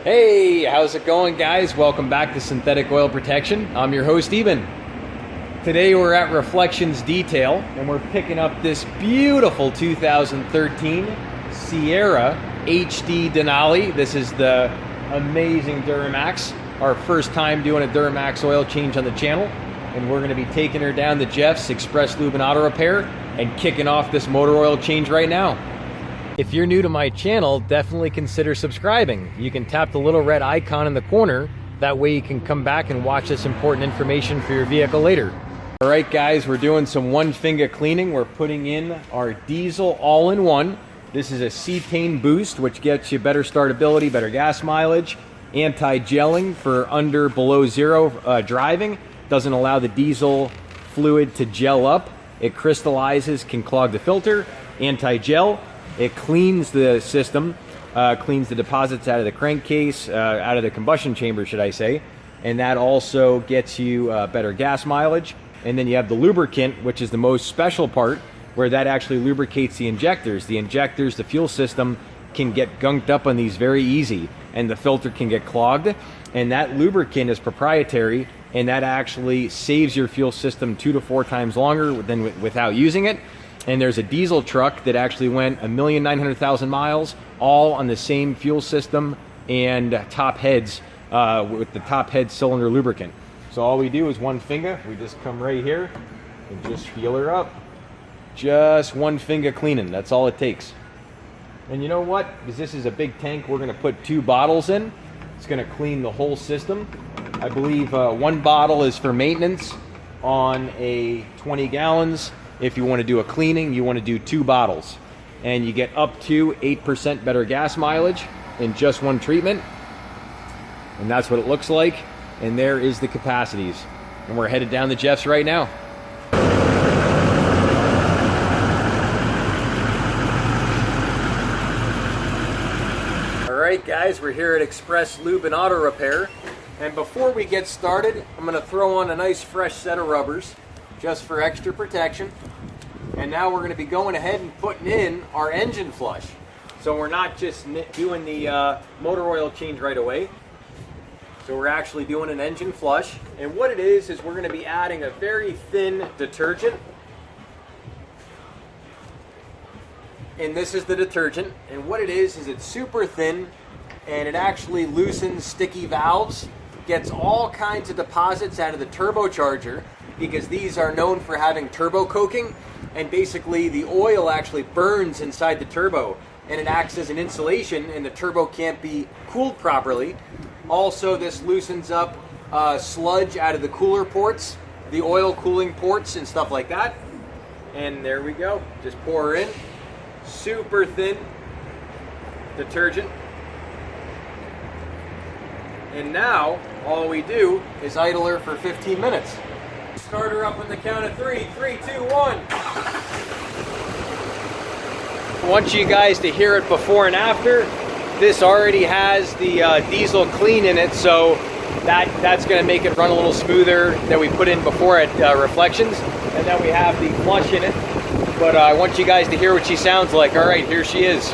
Hey, how's it going, guys? Welcome back to Synthetic Oil Protection. I'm your host, Eben. Today we're at Reflectionz Detail, and we're picking up this beautiful 2013 Sierra HD Denali. This is the amazing Duramax. Our first time doing a Duramax oil change on the channel, and we're going to be taking her down to Jeff's Express Lube and Auto Repair and kicking off this motor oil change right now. If you're new to my channel, definitely consider subscribing. You can tap the little red icon in the corner. That way you can come back and watch this important information for your vehicle later. All right, guys, we're doing some one-finger cleaning. We're putting in our diesel all-in-one. This is a cetane boost, which gets you better startability, better gas mileage, anti-gelling for below zero driving. Doesn't allow the diesel fluid to gel up. It crystallizes, can clog the filter. Anti-gel. It cleans the system, cleans the deposits out of the crankcase, out of the combustion chamber, should I say. And that also gets you better gas mileage. And then you have the lubricant, which is the most special part, where that actually lubricates the injectors. The injectors, the fuel system, can get gunked up on these very easy, and the filter can get clogged. And that lubricant is proprietary, and that actually saves your fuel system 2 to 4 times longer than without using it. And there's a diesel truck that actually went 1,900,000 miles, all on the same fuel system and top heads, with the top head cylinder lubricant. So all we do is one finger. We just come right here and just feel her up. Just one finger cleaning. That's all it takes. And you know what? Because this is a big tank, we're going to put 2 bottles in. It's going to clean the whole system. I believe 1 bottle is for maintenance on a 20 gallons. If you want to do a cleaning, you want to do 2 bottles. And you get up to 8% better gas mileage in just one treatment. And that's what it looks like. And there is the capacities. And we're headed down to Jeff's right now. All right, guys, we're here at Express Lube and Auto Repair. And before we get started, I'm going to throw on a nice fresh set of rubbers, just for extra protection. And now we're going to be going ahead and putting in our engine flush. So we're not just doing the motor oil change right away. So we're actually doing an engine flush. And what it is we're going to be adding a very thin detergent. And this is the detergent. And what it is it's super thin, and it actually loosens sticky valves, gets all kinds of deposits out of the turbocharger, because these are known for having turbo coking, and basically the oil actually burns inside the turbo, and it acts as an insulation, and the turbo can't be cooled properly. Also, this loosens up sludge out of the cooler ports, the oil cooling ports and stuff like that. And there we go. Just pour her in. Super thin detergent. And now all we do is idle her for 15 minutes. Start her up on the count of 3. 3, 2, 1. I want you guys to hear it before and after. This already has the diesel clean in it, so that's going to make it run a little smoother than we put in before at Reflectionz. And then we have the flush in it. But I want you guys to hear what she sounds like. All right, here she is.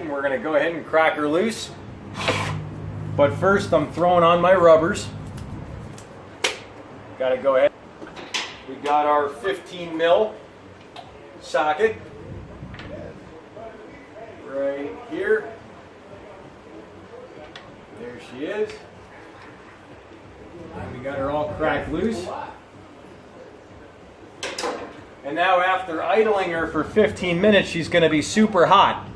We're going to go ahead and crack her loose. But first I'm throwing on my rubbers. Got to go ahead. We got our 15 mil socket right here. There she is. And we got her all cracked loose. And now after idling her for 15 minutes, she's going to be super hot.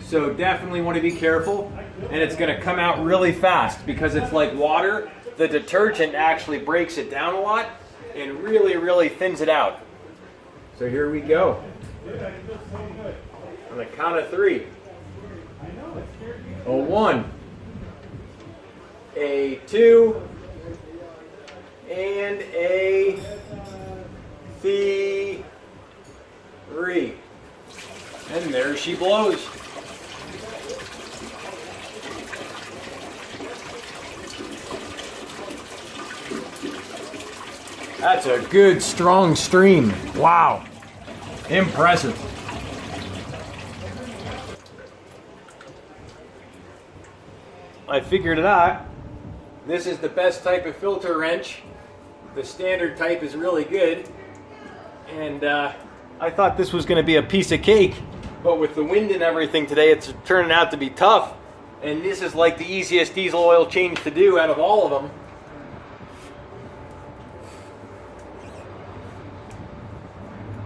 So definitely want to be careful, and it's going to come out really fast because it's like water. The detergent actually breaks it down a lot and really thins it out. So here we go. On the count of 3. A 1, a 2, and a 3. And there she blows. That's a good, strong stream. Wow. Impressive. I figured it out. This is the best type of filter wrench. The standard type is really good. And I thought this was going to be a piece of cake. But with the wind and everything today, it's turning out to be tough. And this is like the easiest diesel oil change to do out of all of them.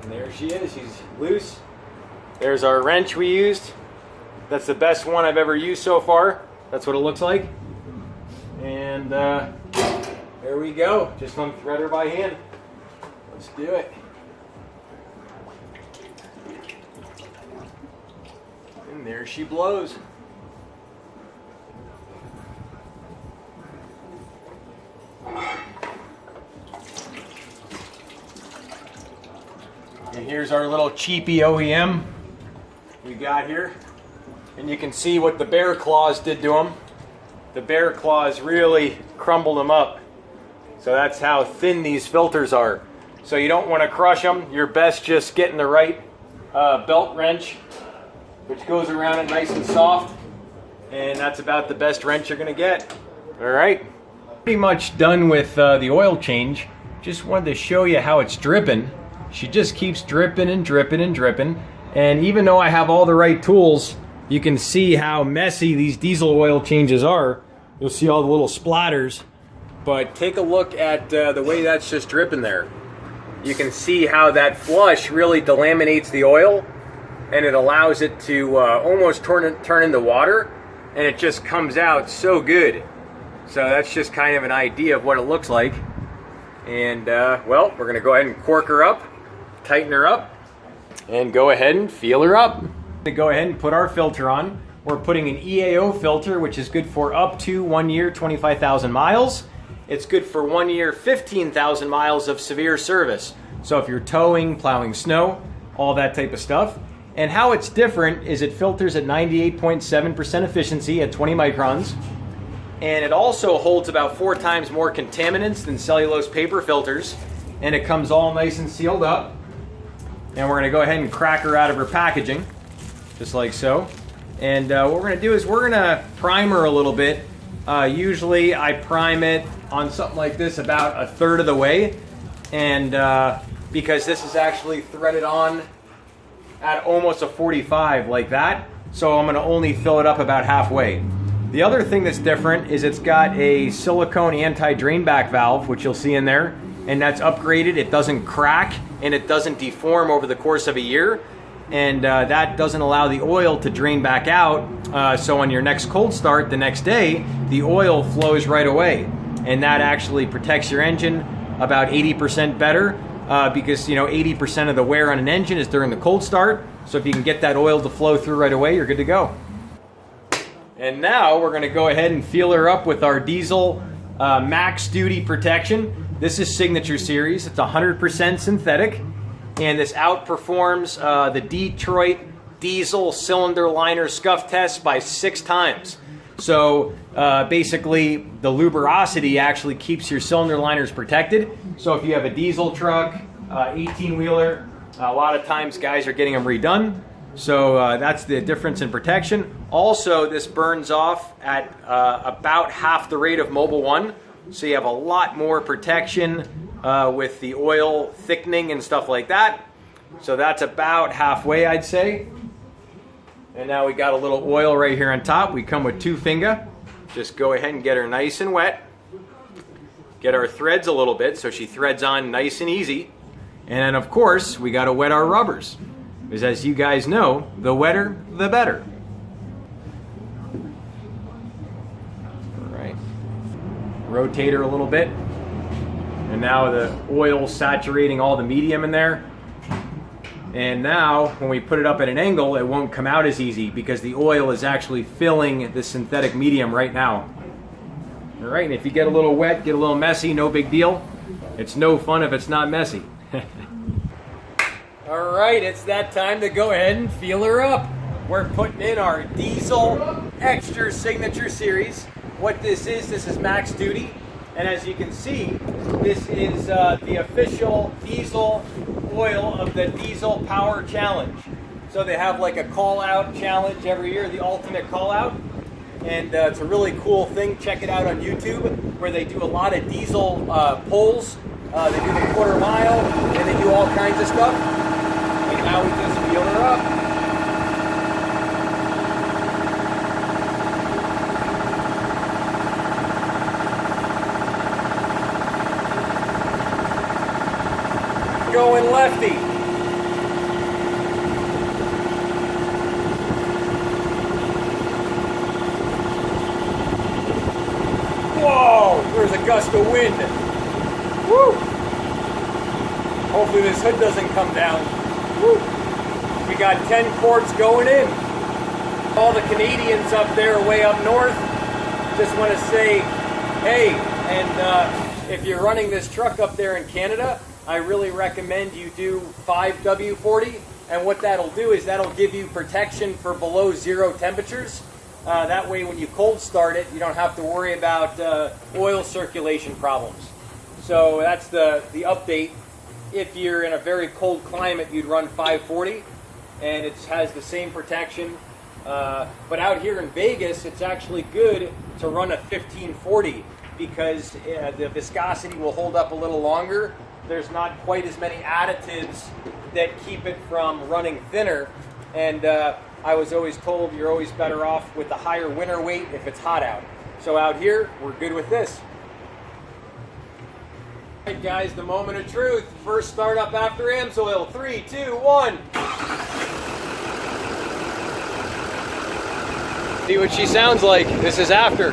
And there she is. She's loose. There's our wrench we used. That's the best one I've ever used so far. That's what it looks like. And there we go. Just unthread her by hand. Let's do it. And there she blows. And here's our little cheapy OEM we got here. And you can see what the bear claws did to them. The bear claws really crumbled them up. So that's how thin these filters are. So you don't want to crush them. You're best just getting the right belt wrench, which goes around it nice and soft. And that's about the best wrench you're going to get. All right. Pretty much done with the oil change. Just wanted to show you how it's dripping. She just keeps dripping and dripping and dripping. And even though I have all the right tools, you can see how messy these diesel oil changes are. You'll see all the little splatters. But take a look at the way that's just dripping there. You can see how that flush really delaminates the oil, and it allows it to almost turn into water, and it just comes out so good. So that's just kind of an idea of what it looks like. And well, we're going to go ahead and cork her up, tighten her up, and go ahead and feel her up. To go ahead and put our filter on. We're putting an EAO filter, which is good for up to 1 year, 25,000 miles. It's good for 1 year, 15,000 miles of severe service. So if you're towing, plowing snow, all that type of stuff. And how it's different is it filters at 98.7% efficiency at 20 microns. And it also holds about 4 times more contaminants than cellulose paper filters. And it comes all nice and sealed up. And we're going to go ahead and crack her out of her packaging, just like so. And what we're going to do is we're going to prime her a little bit. Usually I prime it on something like this about 1/3 of the way. And because this is actually threaded on at almost a 45 like that. So I'm going to only fill it up about halfway. The other thing that's different is it's got a silicone anti-drain back valve, which you'll see in there. And that's upgraded. It doesn't crack and it doesn't deform over the course of a year. And that doesn't allow the oil to drain back out. So on your next cold start the next day, the oil flows right away. And that actually protects your engine about 80% better because, you know, 80% of the wear on an engine is during the cold start. So if you can get that oil to flow through right away, you're good to go. And now we're going to go ahead and feel her up with our diesel max duty protection. This is Signature Series. It's 100% synthetic. And this outperforms the Detroit diesel cylinder liner scuff test by 6 times. So basically the lubrosity actually keeps your cylinder liners protected. So if you have a diesel truck, 18-wheeler, a lot of times guys are getting them redone. So that's the difference in protection. Also, this burns off at about half the rate of Mobil 1. So you have a lot more protection with the oil thickening and stuff like that. So that's about halfway, I'd say. And now we got a little oil right here on top. We come with 2 finger. Just go ahead and get her nice and wet. Get our threads a little bit so she threads on nice and easy. And then of course, we got to wet our rubbers. Because as you guys know, the wetter, the better. All right. Rotate her a little bit. And now the oil's saturating all the medium in there. And now when we put it up at an angle, it won't come out as easy because the oil is actually filling the synthetic medium right now. All right, and if you get a little wet, get a little messy, no big deal. It's no fun if it's not messy. All right, it's that time to go ahead and feel her up. We're putting in our diesel extra signature series. What this is max duty. And as you can see, this is the official diesel oil of the Diesel Power Challenge. So they have like a call out challenge every year, the ultimate call out. And it's a really cool thing. Check it out on YouTube, where they do a lot of diesel polls. They do the quarter mile, and they do all kinds of stuff. And now we just feel her up. Going lefty. Whoa, there's a gust of wind. Woo! Hopefully this hood doesn't come down. Woo! We got 10 quarts going in. All the Canadians up there way up north, just want to say, hey, and if you're running this truck up there in Canada, I really recommend you do 5W40, and what that'll do is that'll give you protection for below zero temperatures. That way when you cold start it, you don't have to worry about oil circulation problems. So that's the update. If you're in a very cold climate, you'd run 540, and it has the same protection. But out here in Vegas, it's actually good to run a 1540 because the viscosity will hold up a little longer. There's not quite as many additives that keep it from running thinner, and I was always told you're always better off with the higher winter weight if it's hot out. So out here, we're good with this. All right, guys, the moment of truth. First startup after AMSOIL. 3, 2, 1. See what she sounds like. This is after.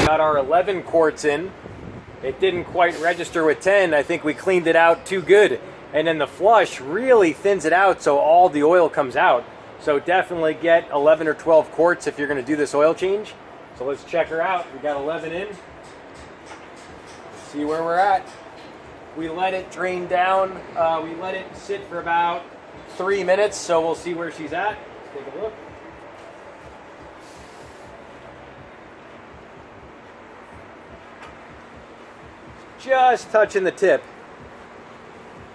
Got our 11 quarts in. It didn't quite register with 10. I think we cleaned it out too good. And then the flush really thins it out so all the oil comes out. So definitely get 11 or 12 quarts if you're going to do this oil change. So let's check her out. We got 11 in. See where we're at. We let it drain down. We let it sit for about 3 minutes, so we'll see where she's at. Take a look. Just touching the tip.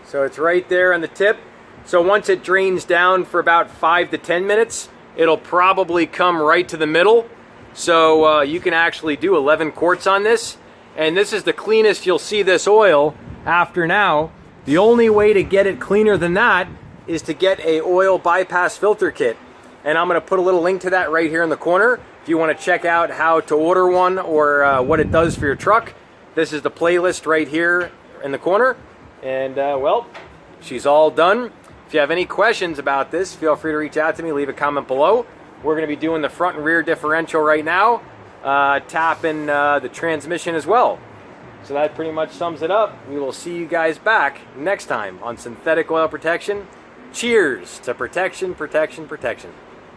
So it's right there on the tip. So once it drains down for about 5 to 10 minutes, it'll probably come right to the middle. So you can actually do 11 quarts on this. And this is the cleanest you'll see this oil after now. The only way to get it cleaner than that is to get a oil bypass filter kit. And I'm going to put a little link to that right here in the corner. If you want to check out how to order one or what it does for your truck, this is the playlist right here in the corner. And well, she's all done. If you have any questions about this, feel free to reach out to me, leave a comment below. We're going to be doing the front and rear differential right now, tapping the transmission as well. So that pretty much sums it up. We will see you guys back next time on Synthetic Oil Protection. Cheers to protection, protection, protection.